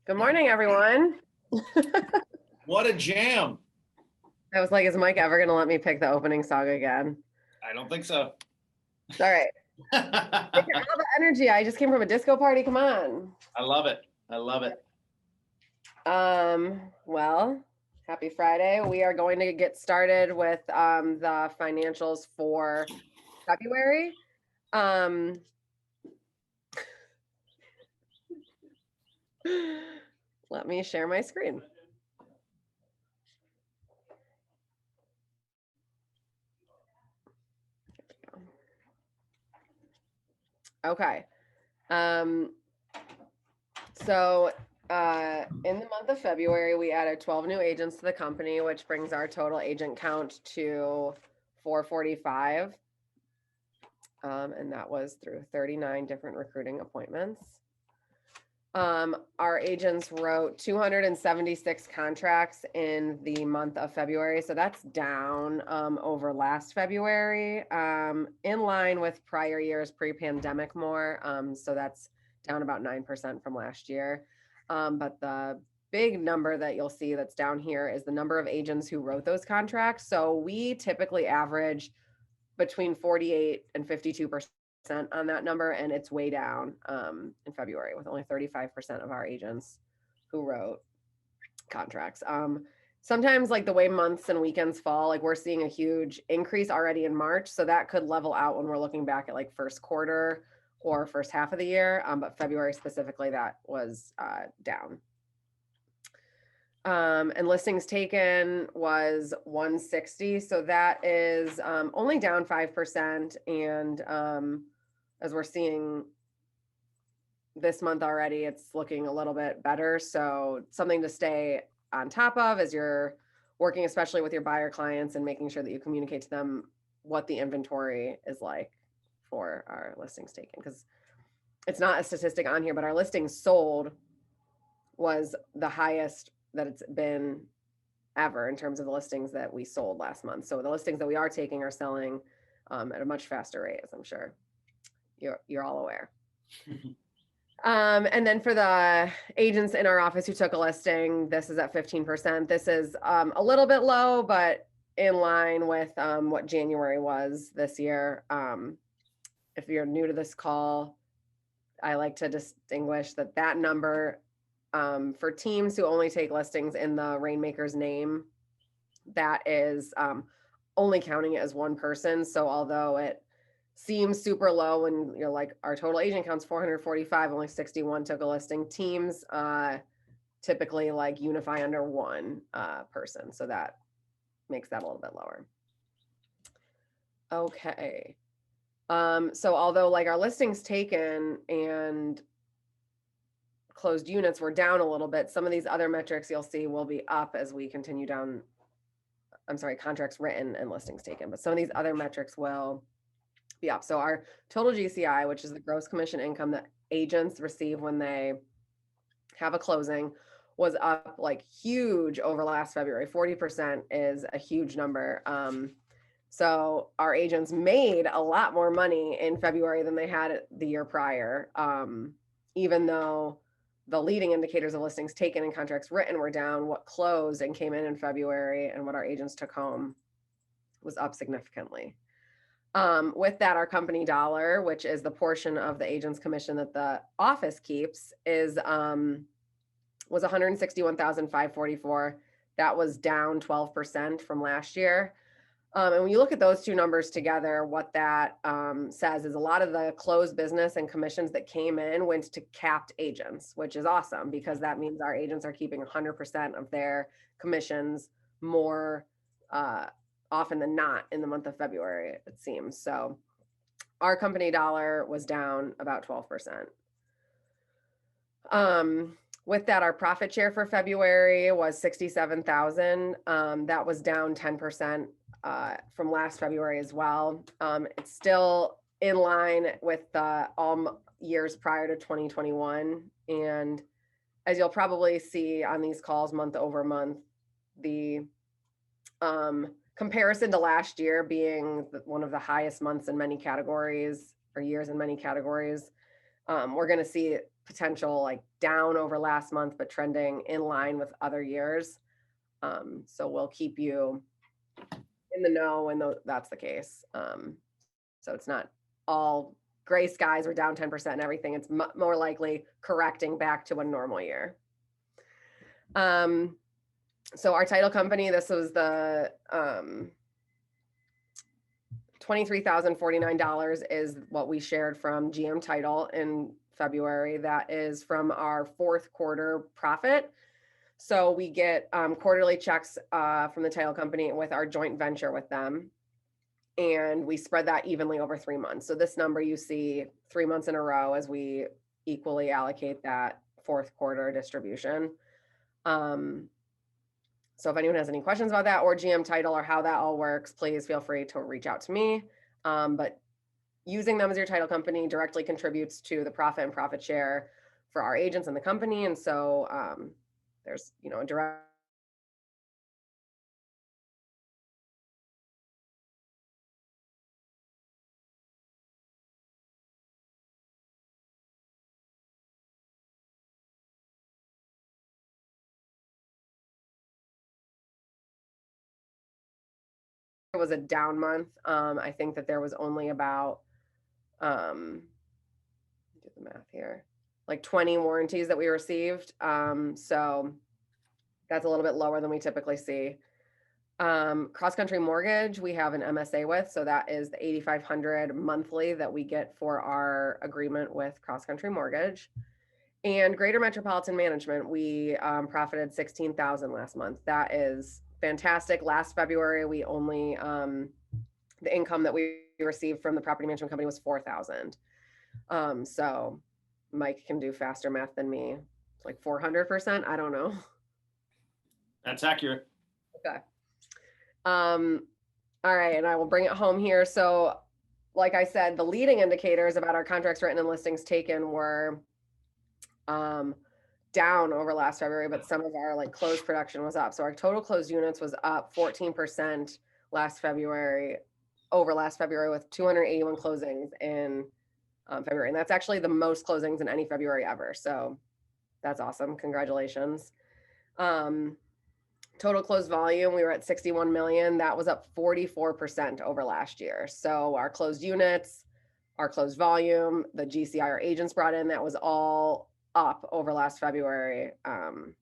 Good morning, everyone. What a jam. I was like, is Mike ever going to let me pick the opening song again? I don't think so. All right. Look at I all the energy. I just came from a disco party. Come on. love it. I love it. Well, happy Friday. We are going to get started with the financials for February. Um, let me share my screen. Okay. Um, so in the month of February, we added 12 new agents to the company, which brings our total agent count to 445. And that was through 39 different recruiting appointments. Our agents wrote 276 contracts in the month of February. So that's down over last February, in line with prior years pre-pandemic more. So that's down about 9% from last year. But the big number that you'll see that's down here is the number of agents who wrote those contracts. So we typically average between 48 and 52% on that number, and it's way down in February with only 35% of our agents who wrote contracts. Sometimes like the way months and weekends fall, like we're seeing a huge increase already in March, so that could level out when we're looking back at like first quarter or first half of the year, but February specifically, that was down. And listings taken was 160. So that is only down 5%. And as we're seeing this month already, it's looking a little bit better. So something to stay on top of as you're working, especially with your buyer clients, and making sure that you communicate to them what the inventory is like for our listings taken. Because it's not a statistic on here, but our listings sold was the highest that it's been ever in terms of the listings that we sold last month. So the listings that we are taking are selling at a much faster rate, as I'm sure you're all aware. And then for the agents in our office who took a listing, this is at 15%. This is a little bit low, but in line with what January was this year. If you're new to this call, I like to distinguish that number for teams who only take listings in the Rainmaker's name, that is only counting it as one person. So although it seems super low and you're like, our total agent count's 445, only 61 took a listing, teams typically like unify under one person. So that makes that a little bit lower. Okay. So although like our listings taken and closed units were down a little bit, some of these other metrics you'll see will be up as we continue down. I'm sorry, contracts written and listings taken, but some of these other metrics will be up. So our total GCI, which is the gross commission income that agents receive when they have a closing, was up like huge over last February. 40% is a huge number. So our agents made a lot more money in February than they had the year prior, even though the leading indicators of listings taken and contracts written were down. What closed and came in February and what our agents took home was up significantly. With that, our company dollar, which is the portion of the agent's commission that the office keeps, is was 161,544. That was down 12% from last year. And when you look at those two numbers together, what that says is a lot of the closed business and commissions that came in went to capped agents, which is awesome because that means our agents are keeping 100% of their commissions more often than not in the month of February, it seems. So our company dollar was down about 12%. With that, our profit share for February was 67,000. That was down 10% from last February as well. It's still in line with the years prior to 2021. And as you'll probably see on these calls month over month, the comparison to last year being one of the highest months in many categories or years in many categories, We're going to see potential like down over last month, but trending in line with other years. So we'll keep you in the know when that's the case. So it's not all gray skies or down 10% and everything. It's more likely correcting back to a normal year. So our title company, this was the $23,049 is what we shared from GM Title in February. That is from our fourth quarter profit. So we get quarterly checks from the title company with our joint venture with them. And we spread that evenly over 3 months. So this number you see 3 months in a row as we equally allocate that fourth quarter distribution. So if anyone has any questions about that or GM Title or how that all works, please feel free to reach out to me. But using them as your title company directly contributes to the profit and profit share for our agents and the company. And so there's, a direct it was a down month. I think that there was only about do the math here, like 20 warranties that we received. So that's a little bit lower than we typically see. Cross Country Mortgage, we have an MSA with, so that is the $8,500 monthly that we get for our agreement with Cross Country Mortgage. And Greater Metropolitan Management, we profited $16,000 last month. That is fantastic. Last February, we only the income that we received from the property management company was $4,000. So Mike can do faster math than me. It's like 400%. I don't know. That's accurate. Okay. All right. And I will bring it home here. So like I said, the leading indicators about our contracts written and listings taken were down over last February, but some of our like closed production was up. So our total closed units was up 14% last February over last February with 281 closings in February. And that's actually the most closings in any February ever. So that's awesome. Congratulations. Total closed volume, we were at 61 million. That was up 44% over last year. So our closed units, our closed volume, the GCI our agents brought in, that was all up over last February. And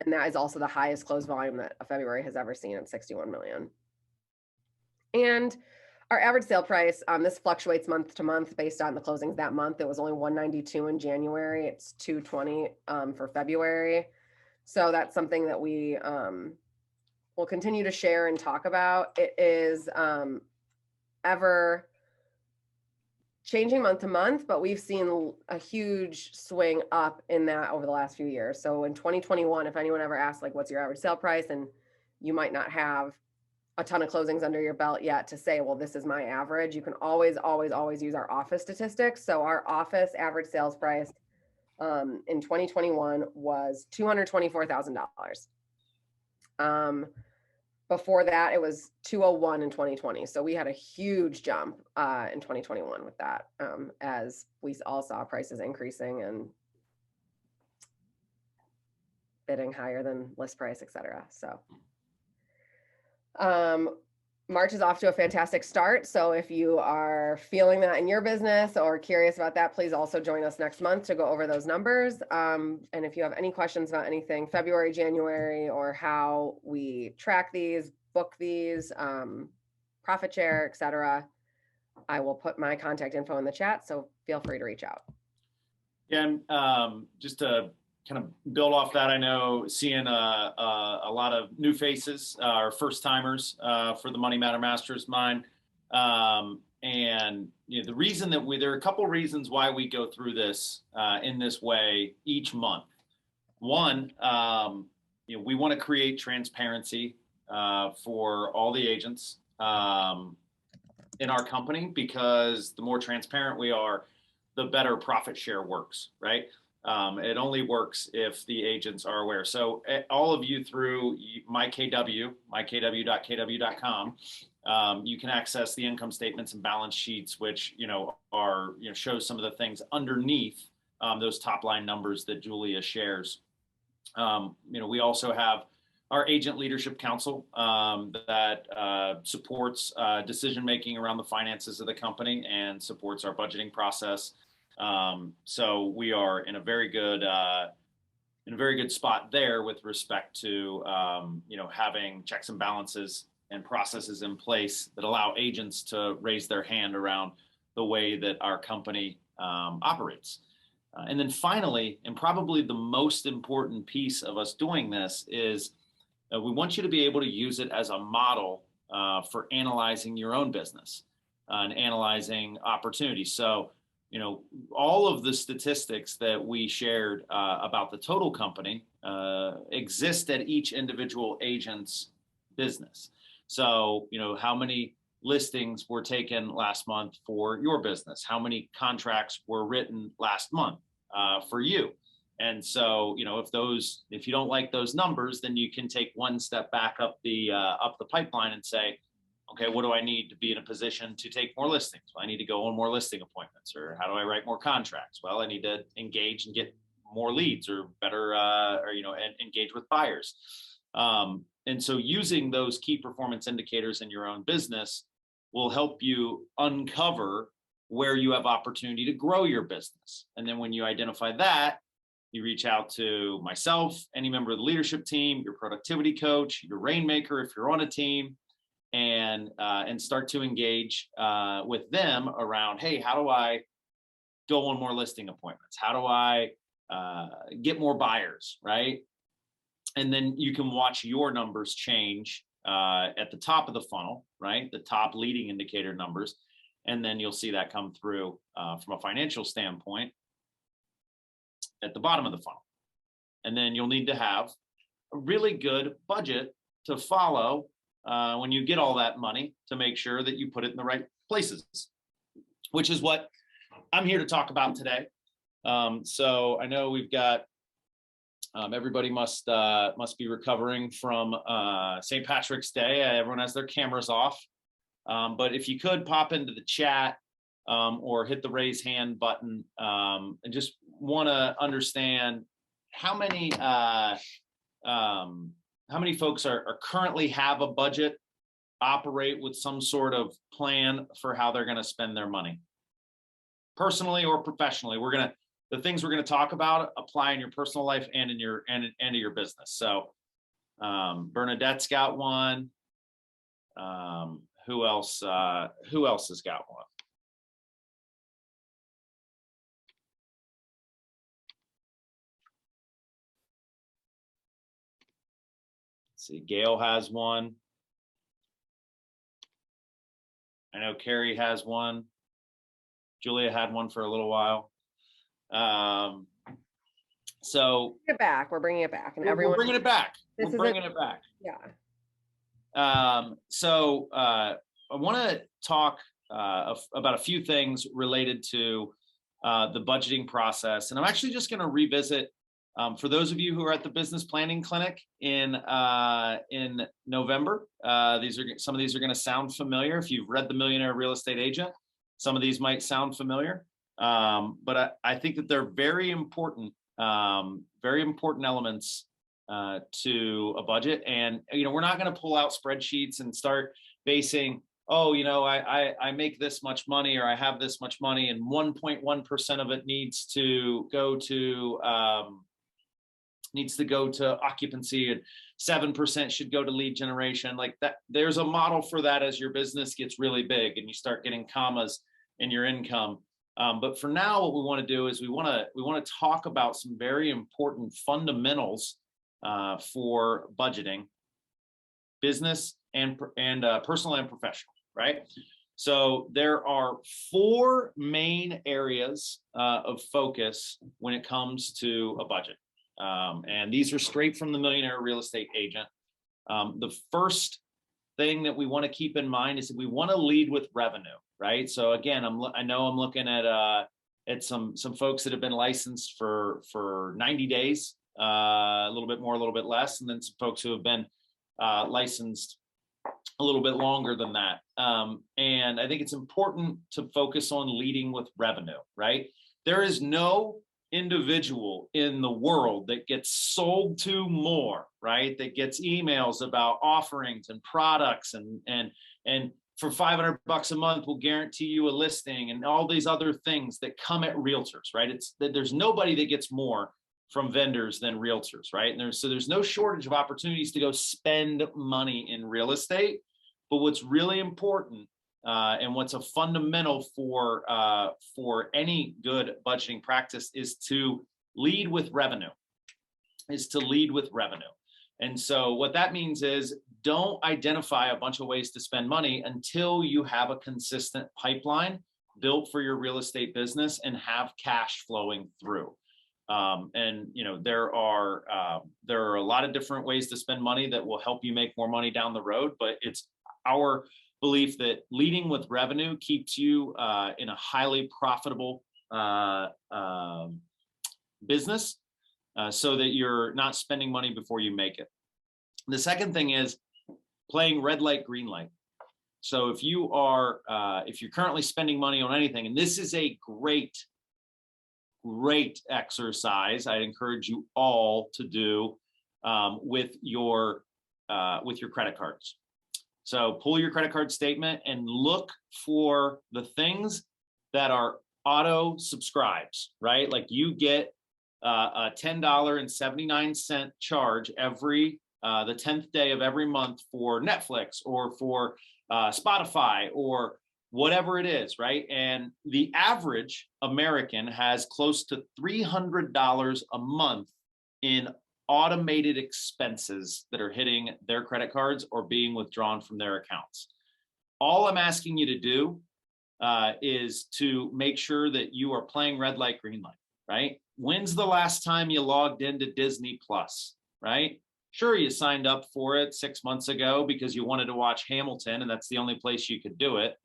that is also the highest closed volume that a February has ever seen at 61 million. And our average sale price, this fluctuates month to month based on the closings that month. It was only 192 in January. It's 220 for February. So that's something that we will continue to share and talk about. It is ever changing month to month, but we've seen a huge swing up in that over the last few years. So in 2021, if anyone ever asks, like, what's your average sale price? And you might not have a ton of closings under your belt yet to say, well, this is my average. You can always, always, always use our office statistics. So our office average sales price in 2021 was $224,000. Before that, it was 201 in 2020. So we had a huge jump in 2021 with that, as we all saw prices increasing and bidding higher than list price, et cetera. So March is off to a fantastic start. So if you are feeling that in your business or curious about that, please also join us next month to go over those numbers. And if you have any questions about anything February, January, or how we track these, book these, profit share, et cetera, I will put my contact info in the chat. So feel free to reach out. Yeah, and just to kind of build off that, I know seeing a lot of new faces, or first timers for the Money Matter Mastermind. And the reason that there are a couple reasons why we go through this in this way each month. One, we want to create transparency for all the agents in our company, because the more transparent we are, the better profit share works, right? It only works if the agents are aware. So all of you through mykw.kw.com, You can access the income statements and balance sheets, which, are, shows some of the things underneath those top line numbers that Julia shares. We also have our agent leadership council that supports decision making around the finances of the company and supports our budgeting process. So we are in a very good spot there with respect to having checks and balances and processes in place that allow agents to raise their hand around the way that our company operates. And then finally, and probably the most important piece of us doing this is we want you to be able to use it as a model for analyzing your own business and analyzing opportunities. So, all of the statistics that we shared about the total company exist at each individual agent's business. So, how many listings were taken last month for your business? How many contracts were written last month for you? And so, if you don't like those numbers, then you can take one step back up the pipeline and say, okay, what do I need to be in a position to take more listings? Well, I need to go on more listing appointments. Or how do I write more contracts? Well, I need to engage and get more leads or better, and engage with buyers. And so using those key performance indicators in your own business will help you uncover where you have opportunity to grow your business. And then when you identify that, you reach out to myself, any member of the leadership team, your productivity coach, your rainmaker if you're on a team, and start to engage with them around, hey, how do I go on more listing appointments? How do I get more buyers, right? And then you can watch your numbers change at the top of the funnel, right? The top leading indicator numbers. And then you'll see that come through from a financial standpoint at the bottom of the funnel. And then you'll need to have a really good budget to follow when you get all that money to make sure that you put it in the right places, which is what I'm here to talk about today. So I know we've got everybody must be recovering from St. Patrick's Day. Everyone has their cameras off. But if you could pop into the chat or hit the raise hand button and just want to understand how many folks are currently have a budget, operate with some sort of plan for how they're going to spend their money, personally or professionally. The things we're going to talk about apply in your personal life and in your and to your business. So Bernadette's got one. Who else has got one? Let's see, Gail has one. I know Carrie has one. Julia had one for a little while. So Bring it back. We're bringing it back, and we're bringing it back. We're bringing it back. Yeah. So I want to talk about a few things related to the budgeting process, and I'm actually just going to revisit for those of you who are at the business planning clinic in November. Some of these are going to sound familiar. If you've read The Millionaire Real Estate Agent, some of these might sound familiar, but I think that they're very important elements to a budget. And we're not going to pull out spreadsheets and start basing, I make this much money, or I have this much money, and 1.1% of it needs to go to occupancy, and 7% should go to lead generation. Like that, there's a model for that as your business gets really big and you start getting commas in your income. But for now, what we want to do is we want to talk about some very important fundamentals for budgeting, business and personal and professional, right? So there are 4 main areas of focus when it comes to a budget. And these are straight from the Millionaire Real Estate Agent. The first thing that we want to keep in mind is that we want to lead with revenue, right? So again, I know I'm looking at some folks that have been licensed for 90 days, a little bit more, a little bit less, and then some folks who have been licensed a little bit longer than that. And I think it's important to focus on leading with revenue, right? There is no individual in the world that gets sold to more, right? That gets emails about offerings and products and for $500 a month, we'll guarantee you a listing and all these other things that come at realtors, right? It's that there's nobody that gets more from vendors than realtors, right? And there's no shortage of opportunities to go spend money in real estate. But what's really important and what's a fundamental for any good budgeting practice is to lead with revenue. And so what that means is don't identify a bunch of ways to spend money until you have a consistent pipeline built for your real estate business and have cash flowing through. And there are a lot of different ways to spend money that will help you make more money down the road, but it's our belief that leading with revenue keeps you in a highly profitable business so that you're not spending money before you make it. The second thing is playing red light, green light. So if you're currently spending money on anything, and this is a great exercise I'd encourage you all to do with your credit cards. So pull your credit card statement and look for the things that are auto subscribes, right? Like you get a $10.79 charge every the 10th day of every month for Netflix or for Spotify or whatever it is, right? And the average American has close to $300 a month in automated expenses that are hitting their credit cards or being withdrawn from their accounts. All I'm asking you to do is to make sure that you are playing red light, green light, right? When's the last time you logged into Disney Plus, right? Sure, you signed up for it 6 months ago because you wanted to watch Hamilton and that's the only place you could do it.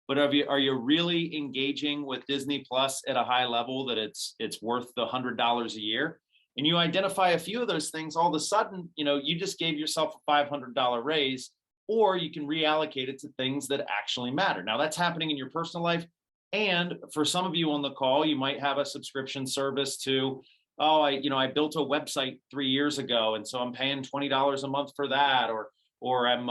But are you really engaging with Disney Plus at a high level that it's worth the $100 a year? And you identify a few of those things, all of a sudden, you just gave yourself a $500 raise, or you can reallocate it to things that actually matter. Now that's happening in your personal life. And for some of you on the call, you might have a subscription service to, I built a website 3 years ago, and so I'm paying $20 a month for that, or I'm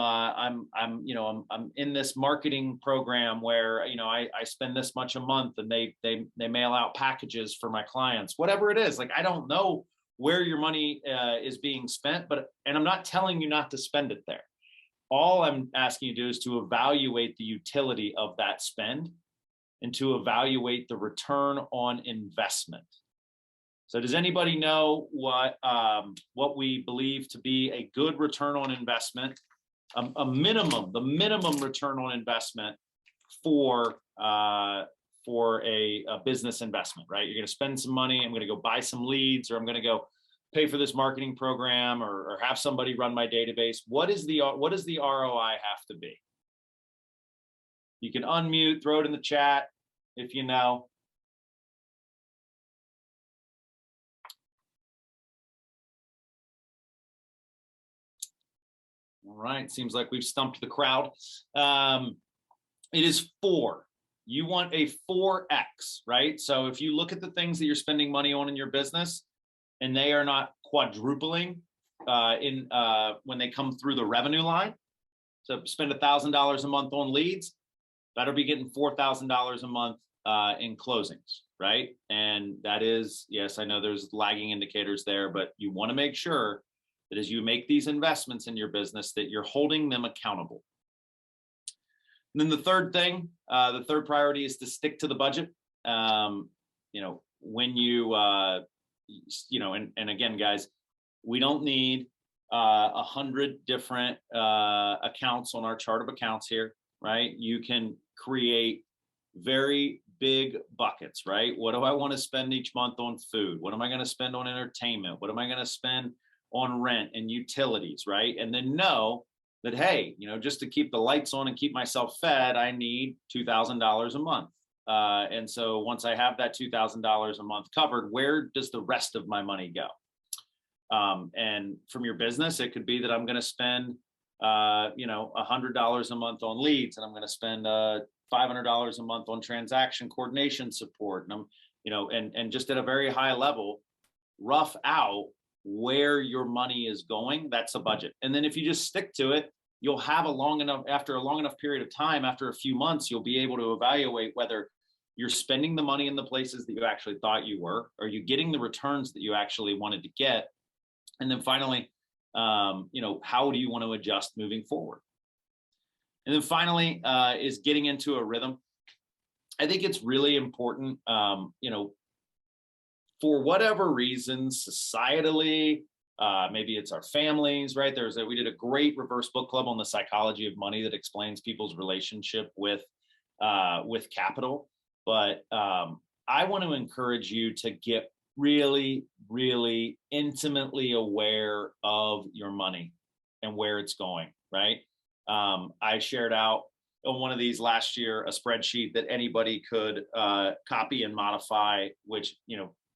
in this marketing program where I spend this much a month, and they mail out packages for my clients, whatever it is. Like I don't know where your money is being spent, and I'm not telling you not to spend it there. All I'm asking you to do is to evaluate the utility of that spend and to evaluate the return on investment. So does anybody know what we believe to be a good return on investment, the minimum return on investment for a business investment, right? You're going to spend some money. I'm going to go buy some leads, or I'm going to go pay for this marketing program, or have somebody run my database. What does the ROI have to be? You can unmute, throw it in the chat if you know. All right, seems like we've stumped the crowd. It is 4. You want a 4x, right? So if you look at the things that you're spending money on in your business and they are not quadrupling when they come through the revenue line, so spend $1,000 a month on leads, better be getting $4,000 a month in closings, right? And that is, yes, I know there's lagging indicators there, but you want to make sure that as you make these investments in your business, that you're holding them accountable. And then the third thing, the third priority is to stick to the budget. When and again, guys, we don't need 100 different accounts on our chart of accounts here, right? You can create very big buckets, right? What do I want to spend each month on food? What am I going to spend on entertainment? What am I going to spend on rent and utilities, right? And then know that, hey, just to keep the lights on and keep myself fed, I need $2,000 a month. And so once I have that $2,000 a month covered, where does the rest of my money go? And from your business, it could be that I'm going to spend $100 a month on leads, and I'm going to spend $500 a month on transaction coordination support, and I'm, and just at a very high level, rough out where your money is going. That's a budget. And then if you just stick to it, you'll have after a long enough period of time, after a few months, you'll be able to evaluate whether you're spending the money in the places that you actually thought you were, are you getting the returns that you actually wanted to get? And then finally, how do you want to adjust moving forward? And then finally, is getting into a rhythm. I think it's really important, for whatever reasons, societally, maybe it's our families, right? We did a great reverse book club on the psychology of money that explains people's relationship with capital. But I want to encourage you to get really, really intimately aware of your money and where it's going, right? I shared out on one of these last year a spreadsheet that anybody could copy and modify, which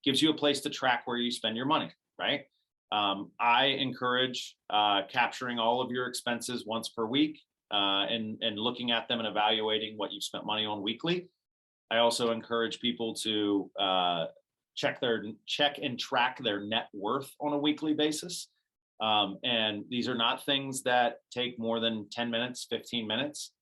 gives you a place to track where you spend your money, right? I encourage capturing all of your expenses once per week and looking at them and evaluating what you've spent money on weekly. I also encourage people to check and track their net worth on a weekly basis. And these are not things that take more than 10 minutes, 15 minutes.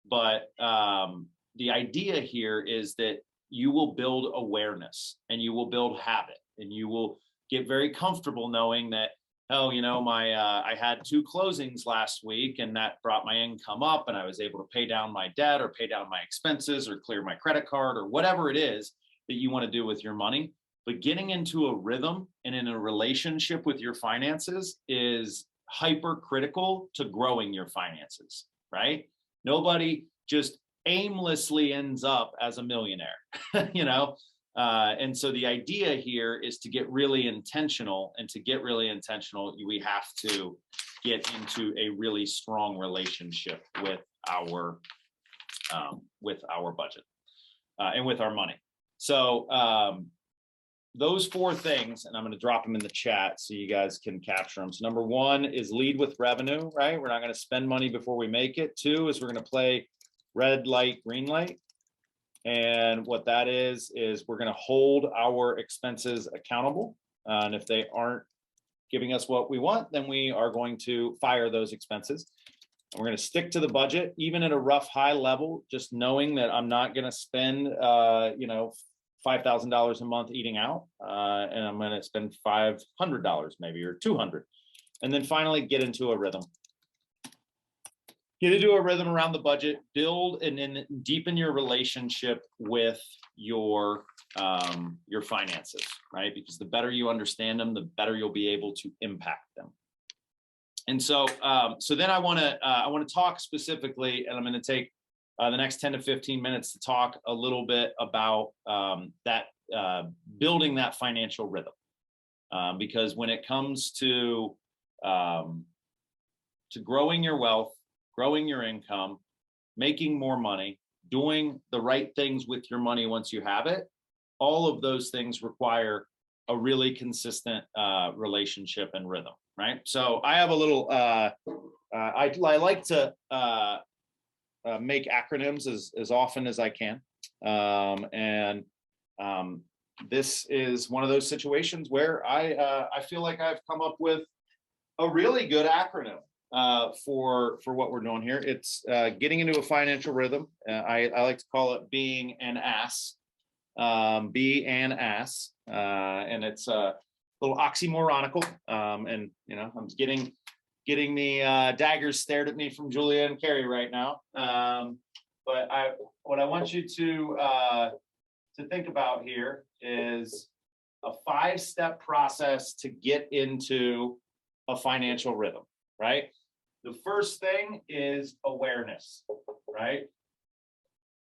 But the idea here is that you will build awareness and you will build habit, and you will get very comfortable knowing that, I had 2 closings last week and that brought my income up, and I was able to pay down my debt or pay down my expenses or clear my credit card or whatever it is that you want to do with your money. But getting into a rhythm and in a relationship with your finances is hyper critical to growing your finances, right? Nobody just aimlessly ends up as a millionaire, and so the idea here is to get really intentional, and to get really intentional, we have to get into a really strong relationship with our budget and with our money. So those 4 things, and I'm going to drop them in the chat so you guys can capture them. So number 1 is lead with revenue, right? We're not going to spend money before we make it. 2 is we're going to play red light, green light. And what that is we're going to hold our expenses accountable. And if they aren't giving us what we want, then we are going to fire those expenses. And we're going to stick to the budget, even at a rough high level, just knowing that I'm not going to spend, $5,000 a month eating out, and I'm going to spend $500 maybe, or $200. And then finally, get into a rhythm. Get into a rhythm around the budget, build and then deepen your relationship with your finances, right? Because the better you understand them, the better you'll be able to impact them. And so, then I want to talk specifically, and I'm going to take the next 10 to 15 minutes to talk a little bit about building that financial rhythm, because when it comes to growing your wealth, growing your income, making more money, doing the right things with your money once you have it, all of those things require a really consistent relationship and rhythm, right? So I have a little, I like to make acronyms as often as I can. This is one of those situations where I feel like I've come up with a really good acronym for what we're doing here. It's getting into a financial rhythm. I like to call it being an ass. Be an ass, and it's a little oxymoronical. And I'm getting the daggers stared at me from Julia and Carrie right now. But what I want you to think about here is a 5-step process to get into a financial rhythm, right? The first thing is awareness, right?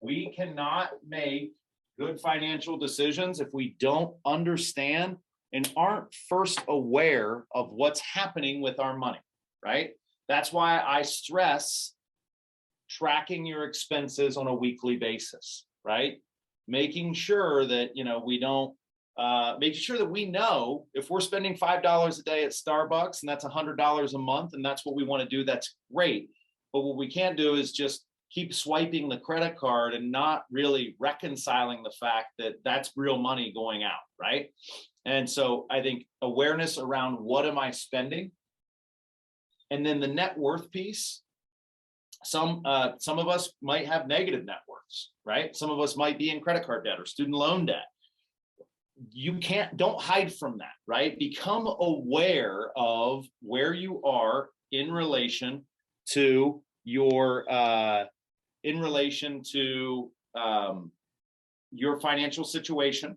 We cannot make good financial decisions if we don't understand and aren't first aware of what's happening with our money, right? That's why I stress tracking your expenses on a weekly basis, right? Making sure that, we don't making sure that we know if we're spending $5 a day at Starbucks and that's $100 a month and that's what we want to do, that's great. But what we can't do is just keep swiping the credit card and not really reconciling the fact that that's real money going out, right? And so I think awareness around what am I spending, and then the net worth piece. Some of us might have negative net worths, right? Some of us might be in credit card debt or student loan debt. Don't hide from that, right? Become aware of where you are in relation to your your financial situation.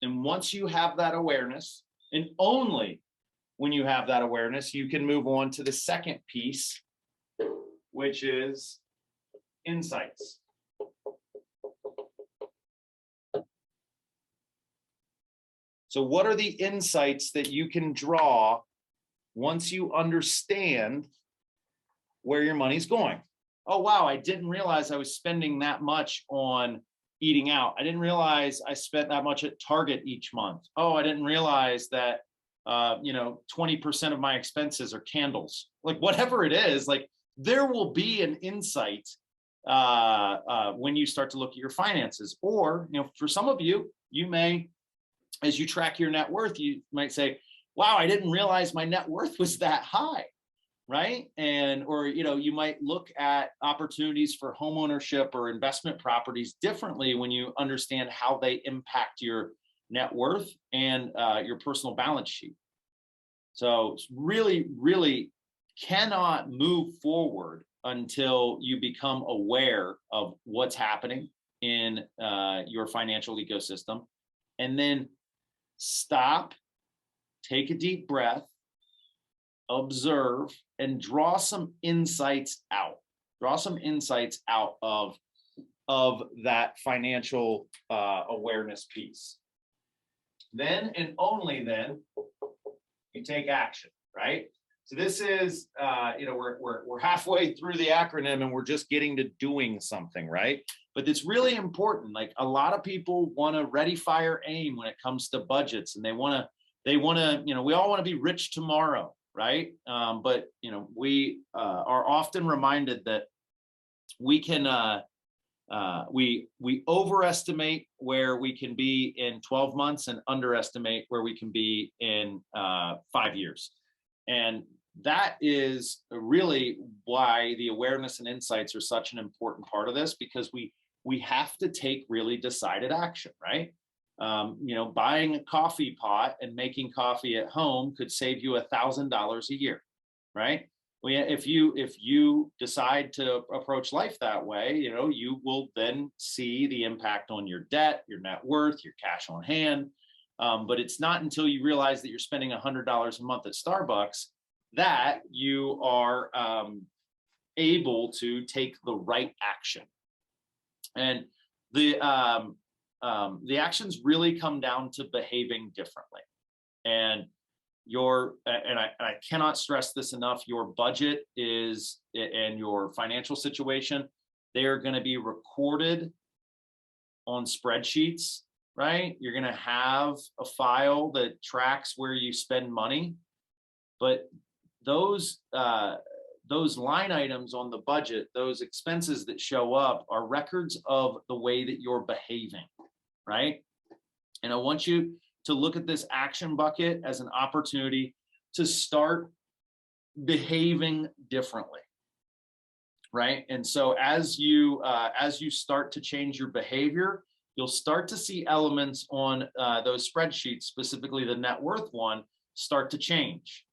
And once you have that awareness, and only when you have that awareness, you can move on to the second piece, which is insights. So what are the insights that you can draw once you understand where your money's going? Oh, wow, I didn't realize I was spending that much on eating out. I didn't realize I spent that much at Target each month. Oh, I didn't realize that 20% of my expenses are candles. Like whatever it is, like there will be an insight when you start to look at your finances. Or, for some of you, you may, as you track your net worth, you might say, wow, I didn't realize my net worth was that high, right? Or you might look at opportunities for home ownership or investment properties differently when you understand how they impact your net worth and your personal balance sheet. So it's really, really cannot move forward until you become aware of what's happening in your financial ecosystem, and then stop, take a deep breath, observe, and draw some insights out. Draw some insights out of that financial awareness piece. Then and only then you take action, right? So this is, we're halfway through the acronym and we're just getting to doing something, right? But it's really important. Like a lot of people want to ready, fire, aim when it comes to budgets, and they want to, we all want to be rich tomorrow, right? But we are often reminded that we can, we overestimate where we can be in 12 months and underestimate where we can be in 5 years. And that is really why the awareness and insights are such an important part of this, because we have to take really decided action, right? Buying a coffee pot and making coffee at home could save you $1,000 a year, right? Well, yeah, if you decide to approach life that way, you will then see the impact on your debt, your net worth, your cash on hand. But it's not until you realize that you're spending $100 a month at Starbucks that you are able to take the right action. And the actions really come down to behaving differently. And I cannot stress this enough, your budget is, and your financial situation, they are going to be recorded on spreadsheets, right? You're going to have a file that tracks where you spend money, but those line items on the budget, those expenses that show up, are records of the way that you're behaving, right? And I want you to look at this action bucket as an opportunity to start behaving differently, right? And so as you start to change your behavior, you'll start to see elements on those spreadsheets, specifically the net worth one, start to change,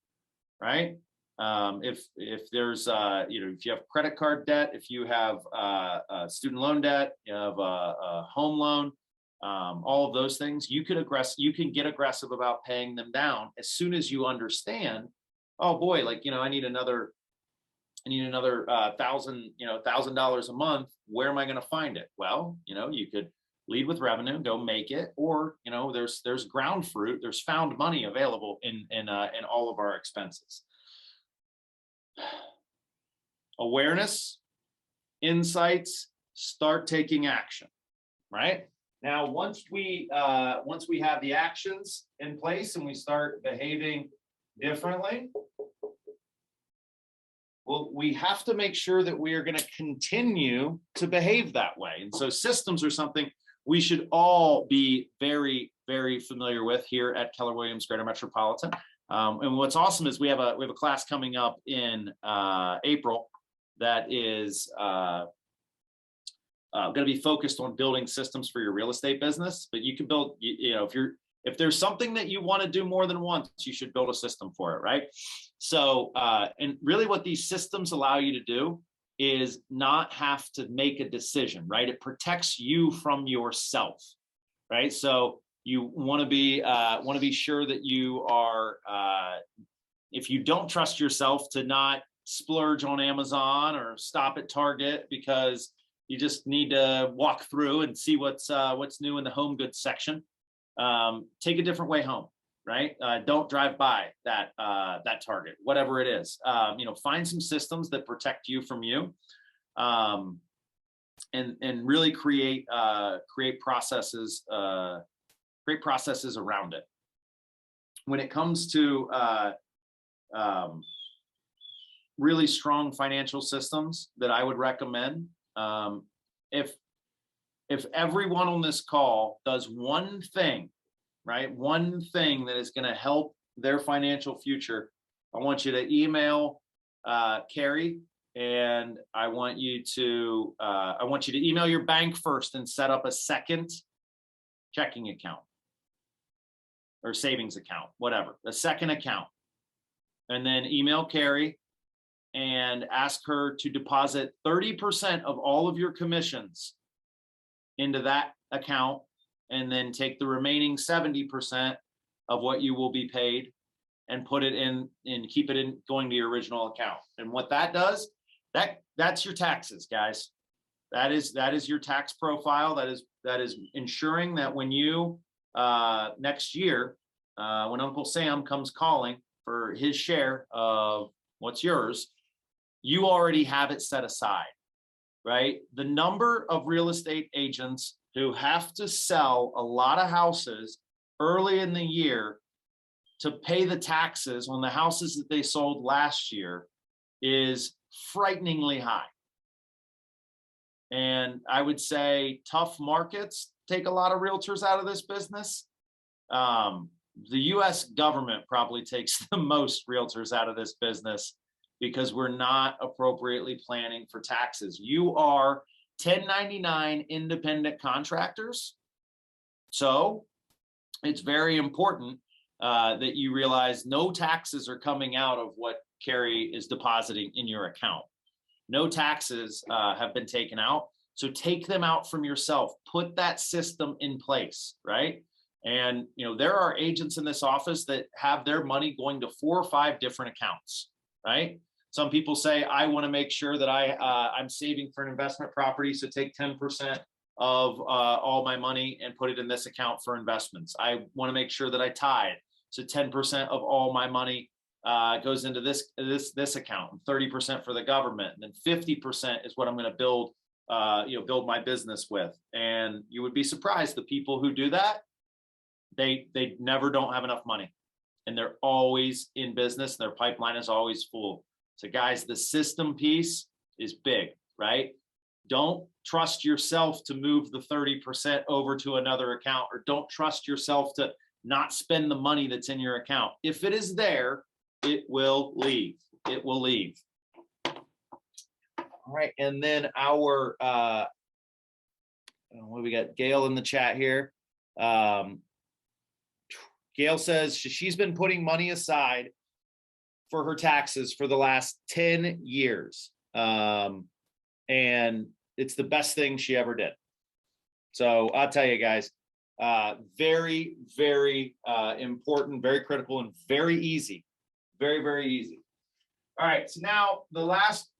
right? If there's if you have credit card debt, if you have student loan debt, you have a home loan, all of those things, you can get aggressive about paying them down as soon as you understand, oh boy, like I need another $1,000 a month. Where am I going to find it? Well, you could lead with revenue, go make it, or there's ground fruit, there's found money available in all of our expenses. Awareness, insights, start taking action, right? Now, once we have the actions in place and we start behaving differently, well, we have to make sure that we are going to continue to behave that way. And so systems are something we should all be very, very familiar with here at Keller Williams Greater Metropolitan. And what's awesome is we have a class coming up in April that is going to be focused on building systems for your real estate business. But you can build, if there's something that you want to do more than once, you should build a system for it, right? So, and really what these systems allow you to do is not have to make a decision, right? It protects you from yourself, right? So you want to be sure that you are, if you don't trust yourself, to not splurge on Amazon or stop at Target because you just need to walk through and see what's new in the home goods section. Take a different way home, right? Don't drive by that Target, whatever it is. Find some systems that protect you from you, and really create processes around it. When it comes to really strong financial systems that I would recommend, if everyone on this call does one thing, right? One thing that is going to help their financial future, I want you to email Carrie, and I want you to email your bank first and set up a second checking account or savings account, whatever, a second account. And then email Carrie and ask her to deposit 30% of all of your commissions into that account, and then take the remaining 70% of what you will be paid and put it in and keep it in going to your original account. And what that does, that's your taxes, guys. That is your tax profile. That is ensuring that when you next year, when Uncle Sam comes calling for his share of what's yours, you already have it set aside, right? The number of real estate agents who have to sell a lot of houses early in the year to pay the taxes on the houses that they sold last year is frighteningly high. And I would say tough markets take a lot of realtors out of this business. The US government probably takes the most realtors out of this business because we're not appropriately planning for taxes. You are 1099 independent contractors. So it's very important that you realize no taxes are coming out of what Carrie is depositing in your account. No taxes have been taken out. So take them out from yourself. Put that system in place, right? And there are agents in this office that have their money going to 4 or 5 different accounts, right? Some people say, I want to make sure that I'm saving for an investment property, so take 10% of all my money and put it in this account for investments. I want to make sure that I tithe, so 10% of all my money goes into this account, and 30% for the government, and then 50% is what I'm going to build my business with. And you would be surprised, the people who do that, they never don't have enough money, and they're always in business. Their pipeline is always full. So guys, the system piece is big, right? Don't trust yourself to move the 30% over to another account, or don't trust yourself to not spend the money that's in your account. If it is there, it will leave. It will leave. All right. And then our, what we got? Gail in the chat here. Gail says she's been putting money aside for her taxes for the last 10 years. And it's the best thing she ever did. So I'll tell you guys, very, very important, very critical, and very easy. Very, very easy. All right. So now the last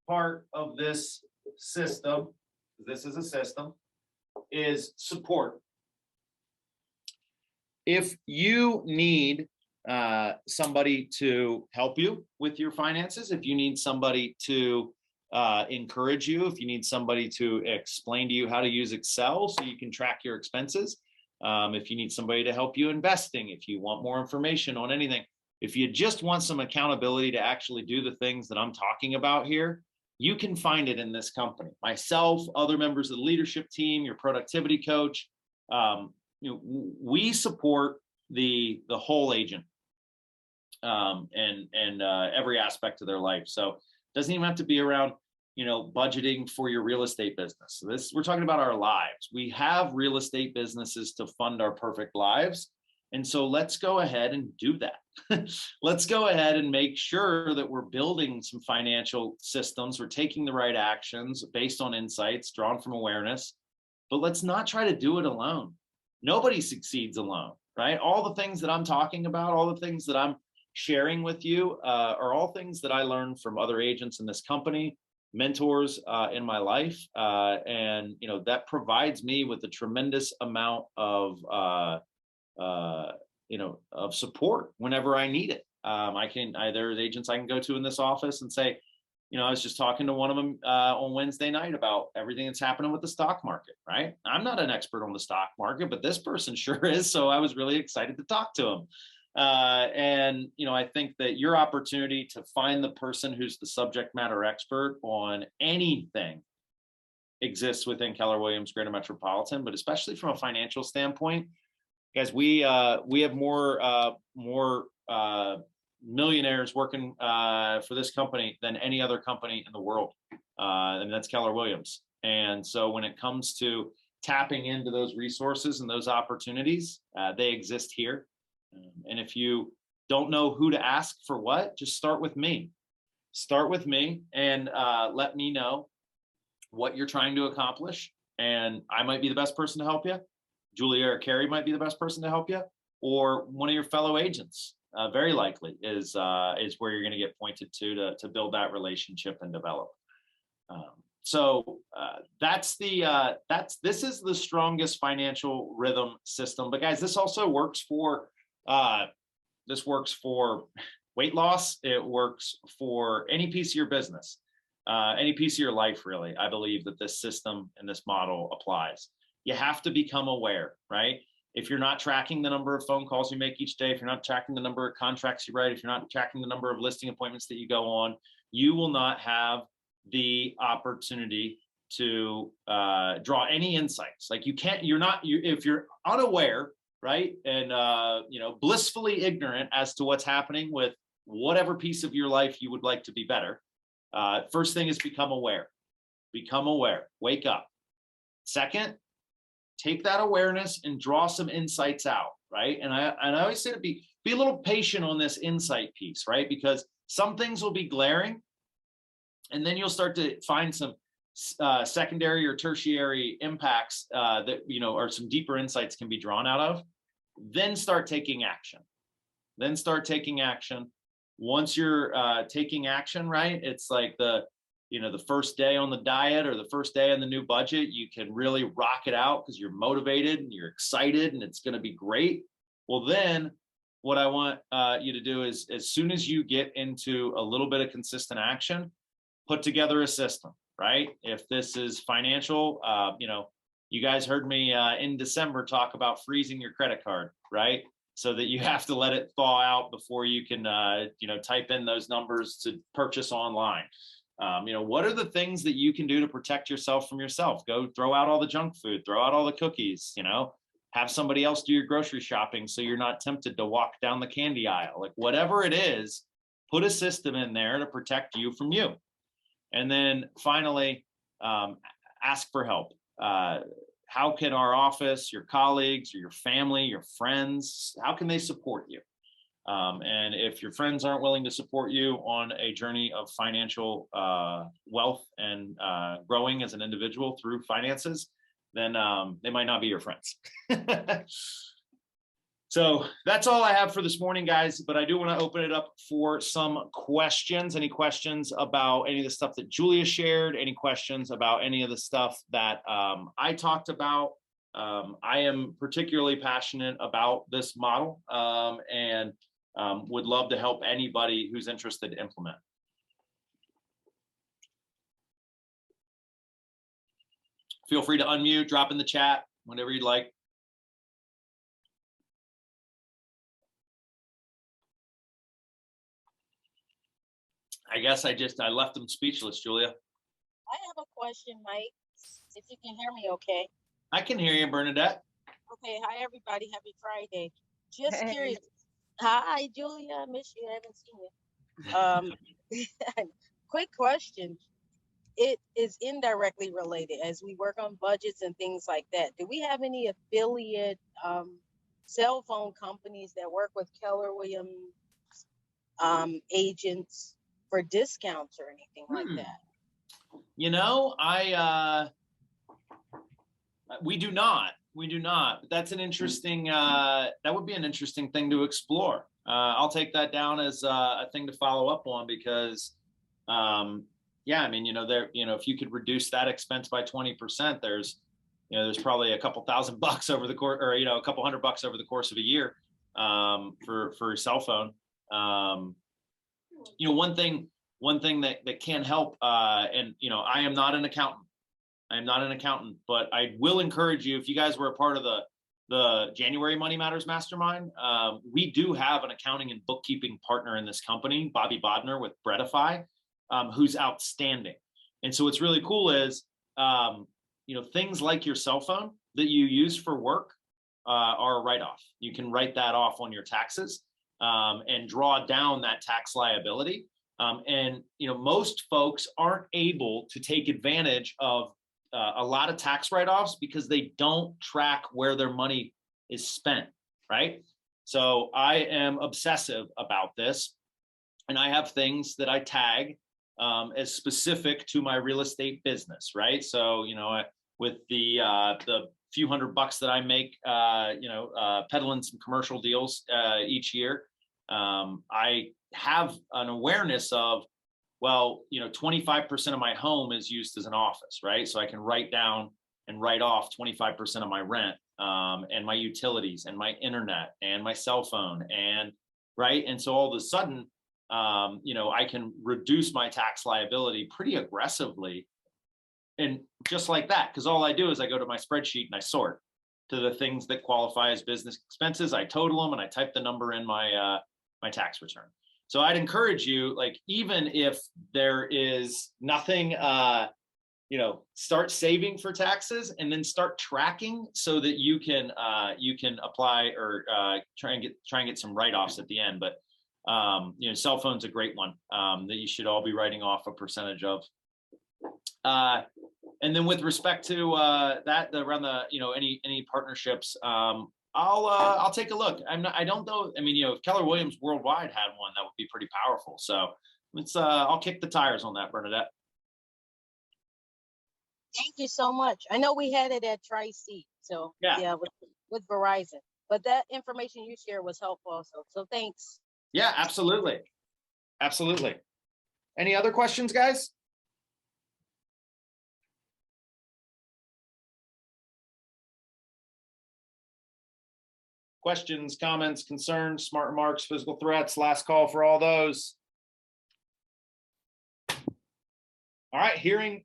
part of this system, this is a system, is support. If you need somebody to help you with your finances, if you need somebody to encourage you, if you need somebody to explain to you how to use Excel so you can track your expenses, if you need somebody to help you investing, if you want more information on anything, if you just want some accountability to actually do the things that I'm talking about here, you can find it in this company. Myself, other members of the leadership team, your productivity coach, we support the whole agent, and every aspect of their life. So it doesn't even have to be around budgeting for your real estate business. So we're talking about our lives. We have real estate businesses to fund our perfect lives. And so let's go ahead and do that. Let's go ahead and make sure that we're building some financial systems. We're taking the right actions based on insights drawn from awareness, but let's not try to do it alone. Nobody succeeds alone, right? All the things that I'm talking about, all the things that I'm sharing with you are all things that I learned from other agents in this company, mentors in my life. And that provides me with a tremendous amount of of support whenever I need it. There's agents I can go to in this office and say, I was just talking to one of them on Wednesday night about everything that's happening with the stock market, right? I'm not an expert on the stock market, but this person sure is. So I was really excited to talk to him. And I think that your opportunity to find the person who's the subject matter expert on anything exists within Keller Williams Greater Metropolitan, but especially from a financial standpoint, guys, we have more millionaires working for this company than any other company in the world, and that's Keller Williams. And so when it comes to tapping into those resources and those opportunities, they exist here. And if you don't know who to ask for what, just start with me. Start with me and let me know what you're trying to accomplish. And I might be the best person to help you. Julia or Carrie might be the best person to help you, or one of your fellow agents. Very likely is where you're going to get pointed to build that relationship and develop. This is the strongest financial rhythm system. But guys, this also works for weight loss. It works for any piece of your business, any piece of your life, really. I believe that this system and this model applies. You have to become aware, right? If you're not tracking the number of phone calls you make each day, if you're not tracking the number of contracts you write, if you're not tracking the number of listing appointments that you go on, you will not have the opportunity to draw any insights. Like if you're unaware, right, and blissfully ignorant as to what's happening with whatever piece of your life you would like to be better, first thing is become aware. Become aware. Wake up. Second, take that awareness and draw some insights out, right? And I always say to be a little patient on this insight piece, right? Because some things will be glaring, and then you'll start to find some secondary or tertiary impacts that or some deeper insights can be drawn out of. Then start taking action. Once you're taking action, right? It's like the first day on the diet or the first day on the new budget, you can really rock it out because you're motivated and you're excited and it's going to be great. Well, then what I want you to do is, as soon as you get into a little bit of consistent action, put together a system, right? If this is financial, you guys heard me in December talk about freezing your credit card, right? So that you have to let it thaw out before you can, type in those numbers to purchase online. What are the things that you can do to protect yourself from yourself? Go throw out all the junk food, throw out all the cookies, have somebody else do your grocery shopping so you're not tempted to walk down the candy aisle. Like whatever it is, put a system in there to protect you from you. And then finally, ask for help. How can our office, your colleagues, or your family, your friends, how can they support you? And if your friends aren't willing to support you on a journey of financial wealth and growing as an individual through finances, then they might not be your friends. So that's all I have for this morning, guys. But I do want to open it up for some questions. Any questions about any of the stuff that Julia shared? Any questions about any of the stuff that I talked about? I am particularly passionate about this model and would love to help anybody who's interested to implement. feel free to unmute, drop in the chat, whatever you'd like. I guess I left them speechless, Julia. I have a question, Mike, if you can hear me okay. I can hear you, Bernadette. Okay, hi everybody, happy Friday. Just Hey. curious. Hi, Julia, I miss you, I haven't seen you. Quick question. It is indirectly related as we work on budgets and things like that. Do we have any affiliate cell phone companies that work with Keller Williams agents for discounts or anything like that? You know, we do not. We do not. But that's an interesting. That would be an interesting thing to explore. I'll take that down as a thing to follow up on because, yeah, I mean, if you could reduce that expense by 20%, there's probably a couple $1,000 over the course, or a couple $100 over the course of a year for a cell phone. One thing that can help, and I am not an accountant. I am not an accountant, but I will encourage you, if you guys were a part of the January Money Matters Mastermind, we do have an accounting and bookkeeping partner in this company, Bobby Bodner with Breadify, who's outstanding. And so what's really cool is, things like your cell phone that you use for work are a write-off. You can write that off on your taxes and draw down that tax liability. Most folks aren't able to take advantage of a lot of tax write-offs because they don't track where their money is spent, right? So I am obsessive about this, and I have things that I tag as specific to my real estate business, right? So, with the few $100 that I make, peddling some commercial deals each year, I have an awareness of, 25% of my home is used as an office, right? So I can write down and write off 25% of my rent and my utilities and my internet and my cell phone right. And so all of a sudden, I can reduce my tax liability pretty aggressively. And just like that, because all I do is I go to my spreadsheet and I sort to the things that qualify as business expenses. I total them and I type the number in my tax return. So I'd encourage you, even if there is nothing, start saving for taxes and then start tracking so that you can apply or try and get some write-offs at the end. But cell phone's a great one that you should all be writing off a percentage of. And then with respect to that around the any partnerships, I'll take a look. I don't know. I mean, if Keller Williams Worldwide had one, that would be pretty powerful. So I'll kick the tires on that, Bernadette. Thank you so much. I know we had it at Tri-C, so yeah with Verizon, but that information you shared was helpful also. So thanks. Yeah, absolutely. Absolutely. Any other questions, guys? Questions, comments, concerns, smart remarks, physical threats, last call for all those. All right, hearing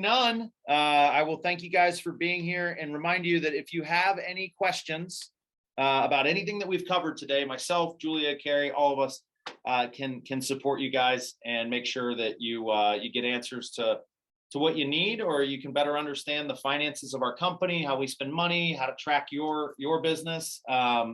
none, I will thank you guys for being here and remind you that if you have any questions about anything that we've covered today, myself, Julia, Carrie, all of us can support you guys and make sure that you get answers to what you need, or you can better understand the finances of our company, how we spend money, how to track your business.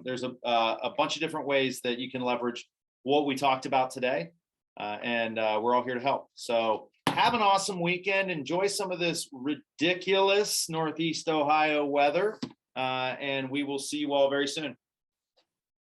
There's a bunch of different ways that you can leverage what we talked about today, and we're all here to help. So have an awesome weekend. Enjoy some of this ridiculous Northeast Ohio weather, and we will see you all very soon.